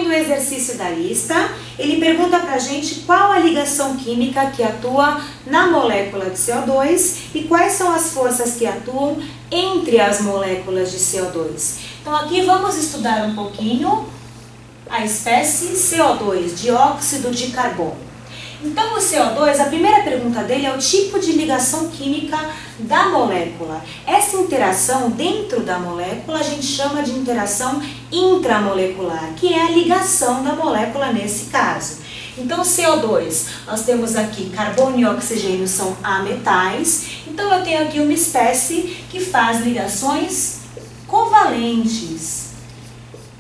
vendo o exercício da lista, ele pergunta pra gente qual a ligação química que atua na molécula de CO2 e quais são as forças que atuam entre as moléculas de CO2. Então aqui vamos estudar um pouquinho a espécie CO2, dióxido de carbono. Então o CO2, a primeira pergunta dele é o tipo de ligação química da molécula. Essa interação dentro da molécula a gente chama de interação intramolecular, que é a ligação da molécula nesse caso. Então CO2, nós temos aqui carbono e oxigênio são ametais, então eu tenho aqui uma espécie que faz ligações covalentes.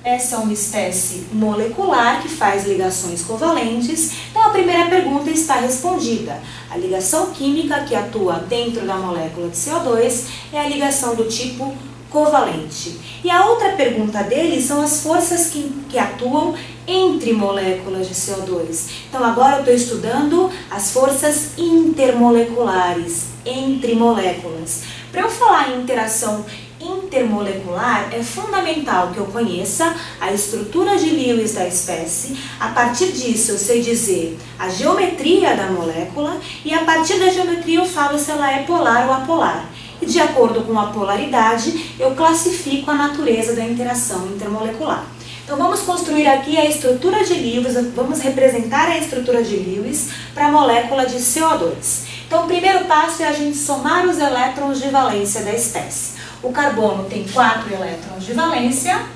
Essa é uma espécie molecular que faz ligações covalentes. Então, a primeira pergunta está respondida. A ligação química que atua dentro da molécula de CO2 é a ligação do tipo covalente. E a outra pergunta dele são as forças que atuam entre moléculas de CO2. Então, agora eu estou estudando as forças intermoleculares, entre moléculas. Para eu falar em interação intermolecular, é fundamental que eu conheça a estrutura de Lewis da espécie. A partir disso, eu sei dizer a geometria da molécula e a partir da geometria eu falo se ela é polar ou apolar. E de acordo com a polaridade, eu classifico a natureza da interação intermolecular. Então vamos construir aqui a estrutura de Lewis, vamos representar a estrutura de Lewis para a molécula de CO2. Então o primeiro passo é a gente somar os elétrons de valência da espécie. O carbono tem 4 elétrons de valência,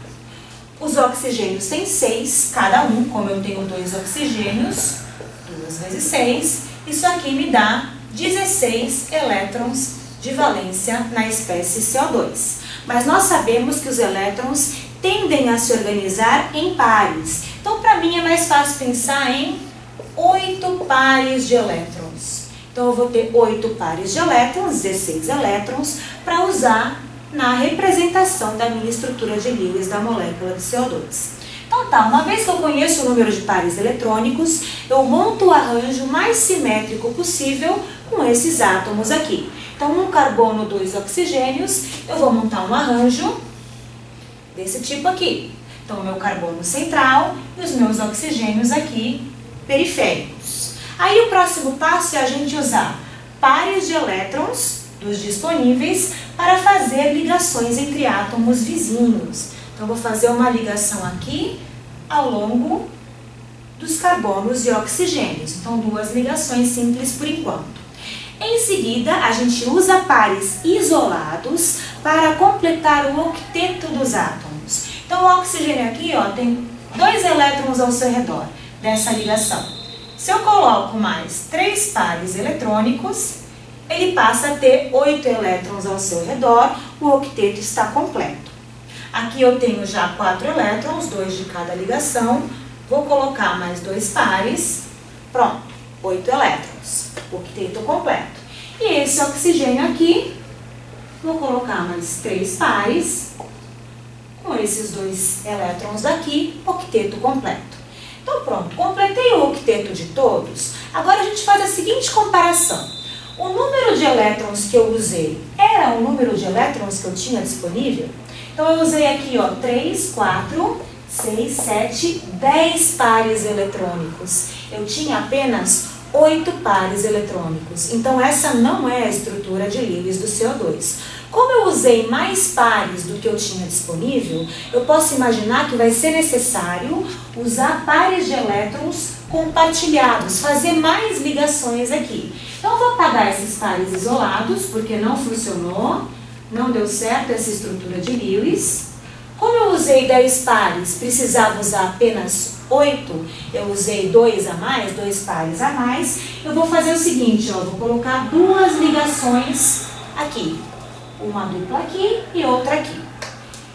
os oxigênios têm 6, cada um, como eu tenho 2 oxigênios, 2 vezes 6, isso aqui me dá 16 elétrons de valência na espécie CO2. Mas nós sabemos que os elétrons tendem a se organizar em pares. Então, para mim, é mais fácil pensar em 8 pares de elétrons. Então, eu vou ter 8 pares de elétrons, 16 elétrons, para usar na representação da minha estrutura de Lewis da molécula de CO2. Então tá, uma vez que eu conheço o número de pares eletrônicos, eu monto o arranjo mais simétrico possível com esses átomos aqui. Então um carbono, 2 oxigênios, eu vou montar um arranjo desse tipo aqui. Então o meu carbono central e os meus oxigênios aqui periféricos. Aí o próximo passo é a gente usar pares de elétrons dos disponíveis para fazer ligações entre átomos vizinhos. Então, eu vou fazer uma ligação aqui ao longo dos carbonos e oxigênios. Então, 2 ligações simples por enquanto. Em seguida, a gente usa pares isolados para completar o octeto dos átomos. Então, o oxigênio aqui ó, tem 2 elétrons ao seu redor dessa ligação. Se eu coloco mais 3 pares eletrônicos, ele passa a ter 8 elétrons ao seu redor, o octeto está completo. Aqui eu tenho já 4 elétrons, 2 de cada ligação, vou colocar mais 2 pares, pronto, 8 elétrons, octeto completo. E esse oxigênio aqui, vou colocar mais 3 pares, com esses 2 elétrons daqui, octeto completo. Então pronto, completei o octeto de todos, agora a gente faz a seguinte comparação. O número de elétrons que eu usei era o número de elétrons que eu tinha disponível? Então, eu usei aqui, ó, 3, 4, 6, 7, 10 pares eletrônicos. Eu tinha apenas 8 pares eletrônicos. Então, essa não é a estrutura de Lewis do CO2. Como eu usei mais pares do que eu tinha disponível, eu posso imaginar que vai ser necessário usar pares de elétrons compartilhados, fazer mais ligações aqui. Então, eu vou apagar esses pares isolados, porque não funcionou, não deu certo essa estrutura de Lewis. Como eu usei 10 pares, precisava usar apenas 8, eu usei 2 a mais, 2 pares a mais, eu vou fazer o seguinte, ó, vou colocar 2 ligações aqui. Uma dupla aqui e outra aqui.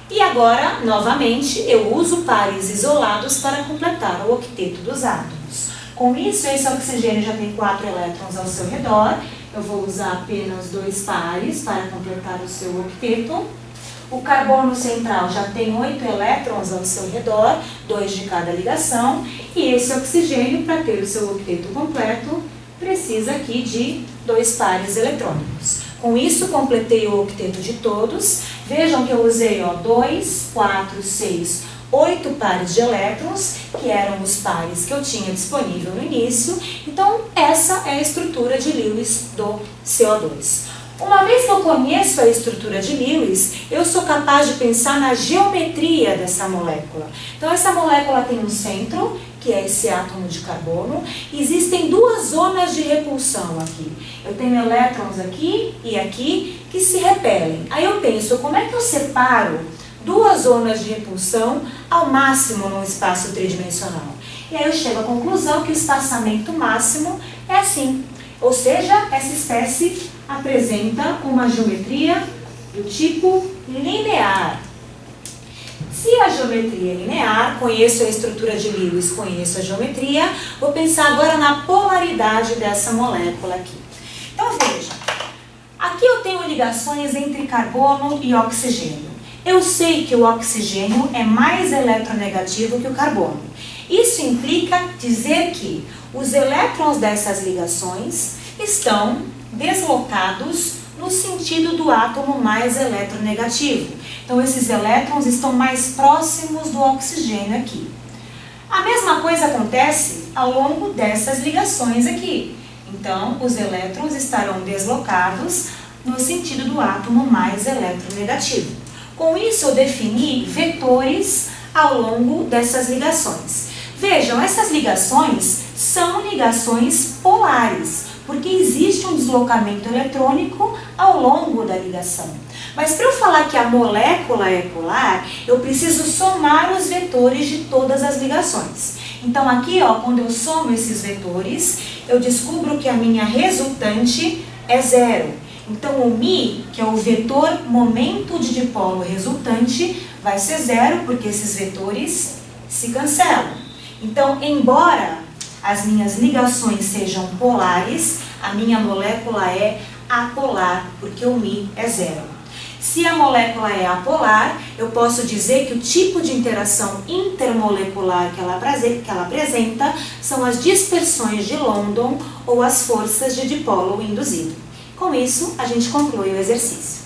E agora, novamente, eu uso pares isolados para completar o octeto dos átomos. Com isso, esse oxigênio já tem 4 elétrons ao seu redor. Eu vou usar apenas 2 pares para completar o seu octeto. O carbono central já tem 8 elétrons ao seu redor, 2 de cada ligação. E esse oxigênio, para ter o seu octeto completo, precisa aqui de 2 pares eletrônicos. Com isso, completei o octeto de todos. Vejam que eu usei 2, 4, 6, 8 pares de elétrons, que eram os pares que eu tinha disponível no início. Então, essa é a estrutura de Lewis do CO2. Uma vez que eu conheço a estrutura de Lewis, eu sou capaz de pensar na geometria dessa molécula. Então, essa molécula tem um centro, que é esse átomo de carbono. Existem duas zonas de repulsão aqui. Eu tenho elétrons aqui e aqui que se repelem. Aí eu penso, como é que eu separo duas zonas de repulsão ao máximo num espaço tridimensional? E aí eu chego à conclusão que o espaçamento máximo é assim. Ou seja, essa espécie apresenta uma geometria do tipo linear. Se a geometria é linear, conheço a estrutura de Lewis, conheço a geometria, vou pensar agora na polaridade dessa molécula aqui. Então veja, aqui eu tenho ligações entre carbono e oxigênio. Eu sei que o oxigênio é mais eletronegativo que o carbono. Isso implica dizer que os elétrons dessas ligações estão deslocados no sentido do átomo mais eletronegativo. Então, esses elétrons estão mais próximos do oxigênio aqui. A mesma coisa acontece ao longo dessas ligações aqui. Então, os elétrons estarão deslocados no sentido do átomo mais eletronegativo. Com isso, eu defini vetores ao longo dessas ligações. Vejam, essas ligações são ligações polares, porque existe um deslocamento eletrônico ao longo da ligação. Mas para eu falar que a molécula é polar, eu preciso somar os vetores de todas as ligações. Então aqui, quando eu somo esses vetores, eu descubro que a minha resultante é 0. Então o μ, que é o vetor momento de dipolo resultante, vai ser 0, porque esses vetores se cancelam. Então, embora as minhas ligações sejam polares, a minha molécula é apolar, porque o μ é 0. Se a molécula é apolar, eu posso dizer que o tipo de interação intermolecular que ela apresenta são as dispersões de London ou as forças de dipolo induzido. Com isso, a gente conclui o exercício.